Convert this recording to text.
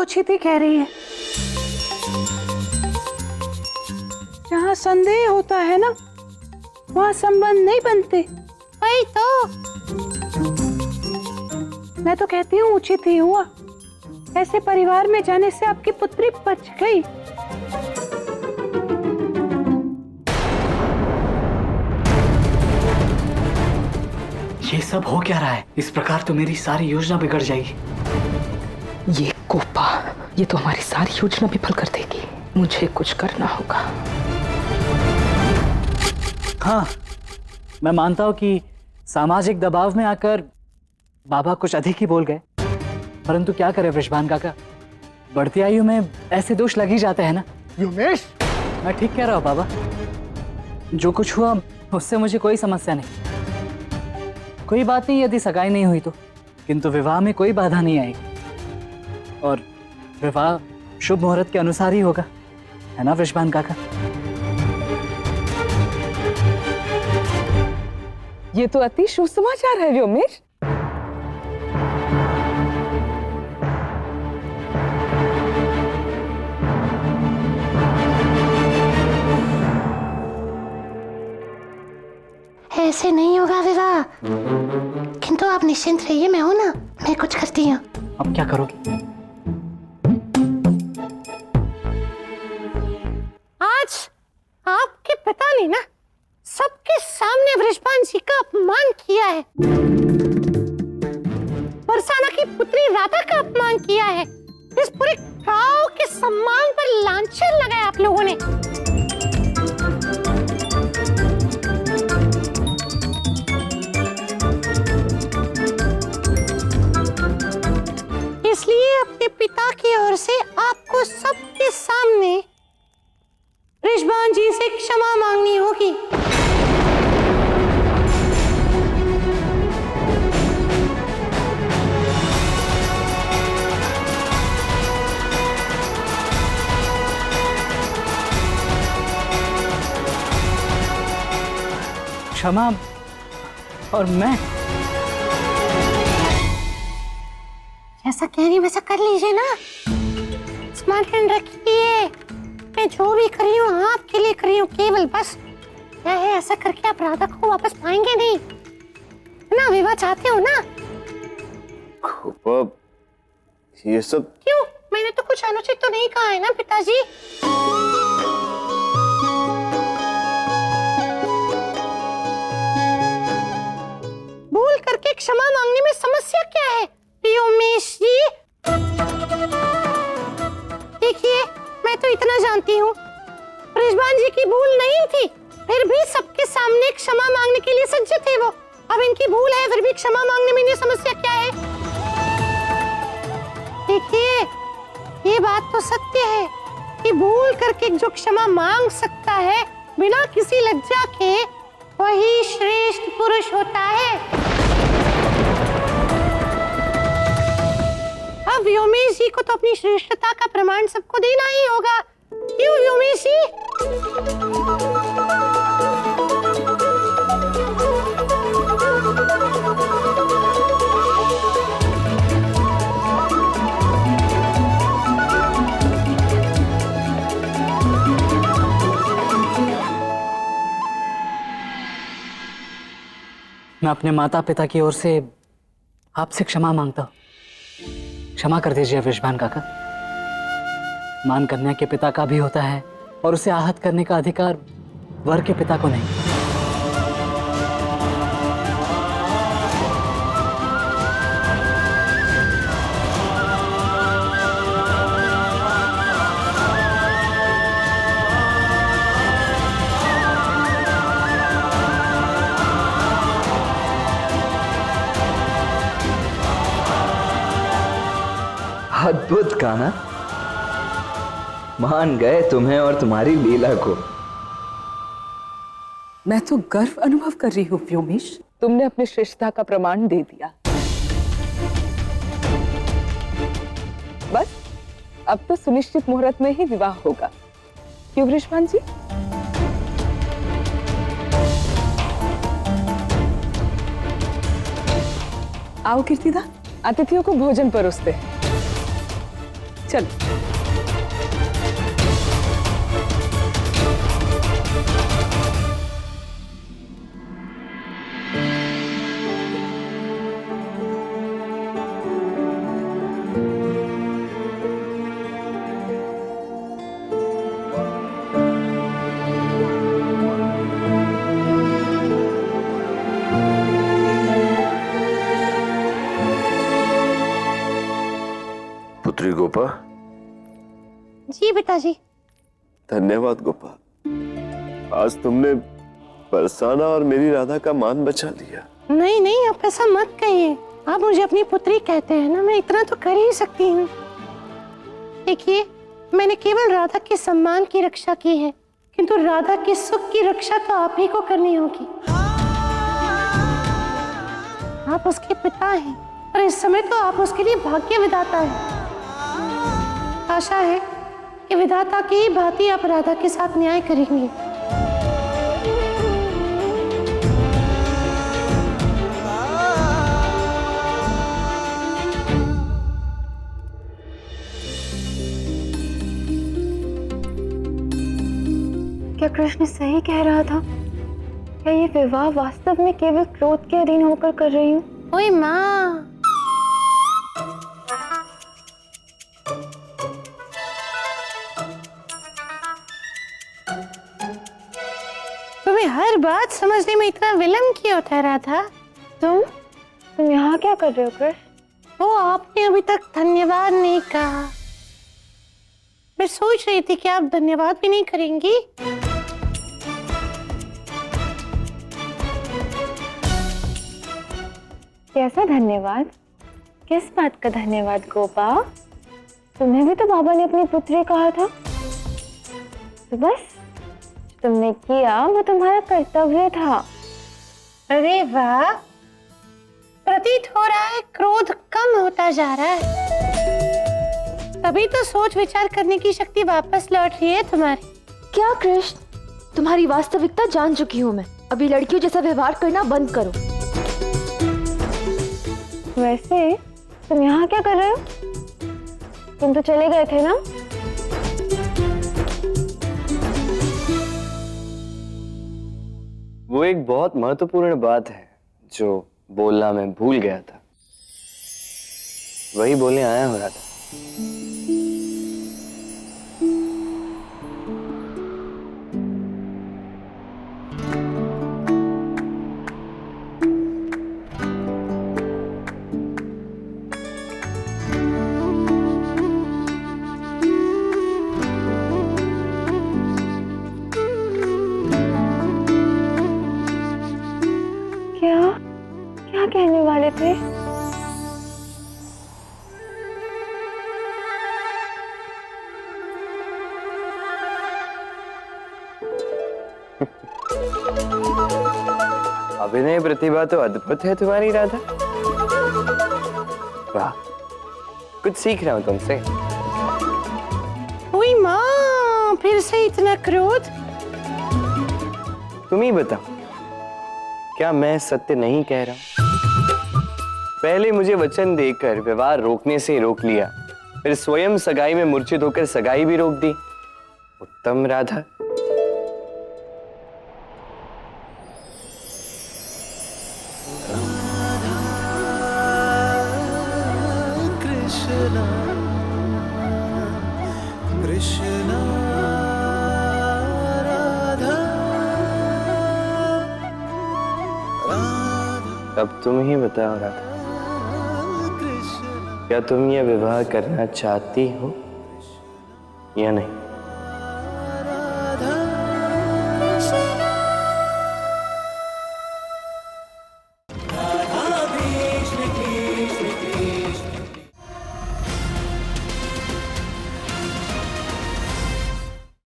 उचित ही कह रही है। जहाँ संदेह होता है ना, वहाँ संबंध नहीं बनते। वही तो। मैं तो कहती हूँ उचित ही हुआ। ऐसे परिवार में जाने से आपकी पुत्री बच गई। ये सब हो क्या रहा है? इस प्रकार तो मेरी सारी योजना बिगड़ जाएगी। ये कोपा, ये तो हमारी सारी योजना विफल कर देगी। मुझे कुछ करना होगा। हाँ, मैं मानता हूं कि सामाजिक दबाव में आकर बाबा कुछ अधिक ही बोल गए, परंतु क्या करे वृषभान काका, बढ़ती आयु में ऐसे दोष लग ही जाते हैं ना। व्योमेश, मैं ठीक कह रहा हूँ बाबा। जो कुछ हुआ उससे मुझे कोई समस्या नहीं। कोई बात नहीं यदि सगाई नहीं हुई तो, किंतु विवाह में कोई बाधा नहीं आएगी और विवाह शुभ मुहूर्त के अनुसार ही होगा, है ना वृषभान काका? ये तो अति शुभ समाचार है व्योमेश। ऐसे नहीं होगा विवाह, किंतु आप निश्चिंत रहिए, मैं हूं ना, मैं कुछ करती हूँ। अब क्या करोगे? आज आपके पिता ने ना सबके सामने वृषभान जी का अपमान किया है, बरसाना की पुत्री राधा का अपमान किया है। इस पूरे गांव के सम्मान पर लांछन लगाया आप लोगों ने। इसलिए अपने पिता की ओर से आपको सबके सामने वृषभान जी से क्षमा मांगनी होगी। क्षमा? और मैं? जैसा कह रही वैसा कर लीजिए ना। स्मार्टफोन रखिए, मैं जो भी कर रही हूँ आपके लिए कर रही हूँ केवल, बस क्या है, ऐसा करके आप राधा को वापस पाएंगे नहीं, है ना? विवाह चाहते हो ना? कोपा, ये सब क्यों? मैंने तो कुछ अनुचित तो नहीं कहा है ना पिताजी? भूल करके क्षमा मांगने में समस्या क्या है व्योमेश जी? देखिए, मैं तो इतना जानती हूँ, वृषभान जी की भूल नहीं थी, फिर भी सबके सामने क्षमा मांगने के लिए सज्ज थे वो। अब इनकी भूल है, फिर भी क्षमा मांगने में इन्हें समस्या क्या है? देखिए, ये बात तो सत्य है कि भूल करके जो क्षमा मांग सकता है बिना किसी लज्जा के, वही श्रेष्ठ पुरुष होता है। अब व्योमेश जी को तो अपनी श्रेष्ठता का प्रमाण सबको देना ही होगा, क्यों व्योमेश जी? मैं अपने माता पिता की ओर से आपसे क्षमा मांगता हूँ। क्षमा कर दीजिए वृषभान काका। मान कन्या के पिता का भी होता है और उसे आहत करने का अधिकार वर के पिता को नहीं। अद्भुत कान्हा, मान गए तुम्हें और तुम्हारी लीला को। मैं तो गर्व अनुभव कर रही हूँ व्योमेश, तुमने अपनी श्रेष्ठता का प्रमाण दे दिया। बस अब तो सुनिश्चित मुहूर्त में ही विवाह होगा, क्यों वृषभान जी? आओ कीर्तिदा, अतिथियों को भोजन परोसते हैं। चलो। पुत्री गोपा। जी पिताजी। धन्यवाद गोपा, आज तुमने बरसाना और मेरी राधा का मान बचा लिया। नहीं नहीं, आप ऐसा मत कहिए। आप मुझे अपनी पुत्री कहते हैं ना, मैं इतना तो कर ही सकती हूँ। देखिए, मैंने केवल राधा के सम्मान की रक्षा की है, किंतु राधा के सुख की रक्षा तो आप ही को करनी होगी। आप उसके पिता हैं और इस समय तो आप उसके लिए भाग्य विधाता हैं। आशा है कि विधाता की ही भांति आप राधा के साथ न्याय करेंगे। क्या कृष्ण सही कह रहा था? क्या ये विवाह वास्तव में केवल क्रोध के अधीन होकर कर रही हूँ? ओए माँ, तुम्हें हर बात समझने में इतना विलंब क्यों होता है राधा? तुम यहाँ क्या कर रहे हो कृष्ण? वो आपने अभी तक धन्यवाद नहीं कहा। मैं सोच रही थी कि आप धन्यवाद भी नहीं करेंगी। कैसा धन्यवाद? किस बात का धन्यवाद गोपा? तुम्हें भी तो बाबा ने अपनी पुत्री कहा था। तो बस तुमने किया वो तुम्हारा कर्तव्य था। अरे वाह, प्रतीत हो रहा है क्रोध कम होता जा रहा है। तभी तो सोच विचार करने की शक्ति वापस लौट रही है तुम्हारी। क्या कृष्ण, तुम्हारी वास्तविकता जान चुकी हूँ मैं। अभी लड़कियों जैसा व्यवहार करना बंद करो। वैसे तुम यहाँ क्या कर रहे हो? तुम तो चले गए थे ना? वो एक बहुत महत्वपूर्ण बात है जो बोलना मैं भूल गया था, वही बोलने आया हो रहा था। क्या कहने वाले थे? अभिनय प्रतिभा तो अद्भुत है तुम्हारी राधा। वाह, कुछ सीख रहा हूं तुमसे। ओए माँ, फिर से इतना क्रोध? तुम ही बताओ, क्या मैं सत्य नहीं कह रहा हूं? पहले मुझे वचन देकर व्यवहार रोकने से रोक लिया, फिर स्वयं सगाई में मूर्छित होकर सगाई भी रोक दी। उत्तम राधा। कृष्णा कृष्णा राधा राधा। अब तुम ही बताओ राधा, क्या तुम यह विवाह करना चाहती हो या नहीं?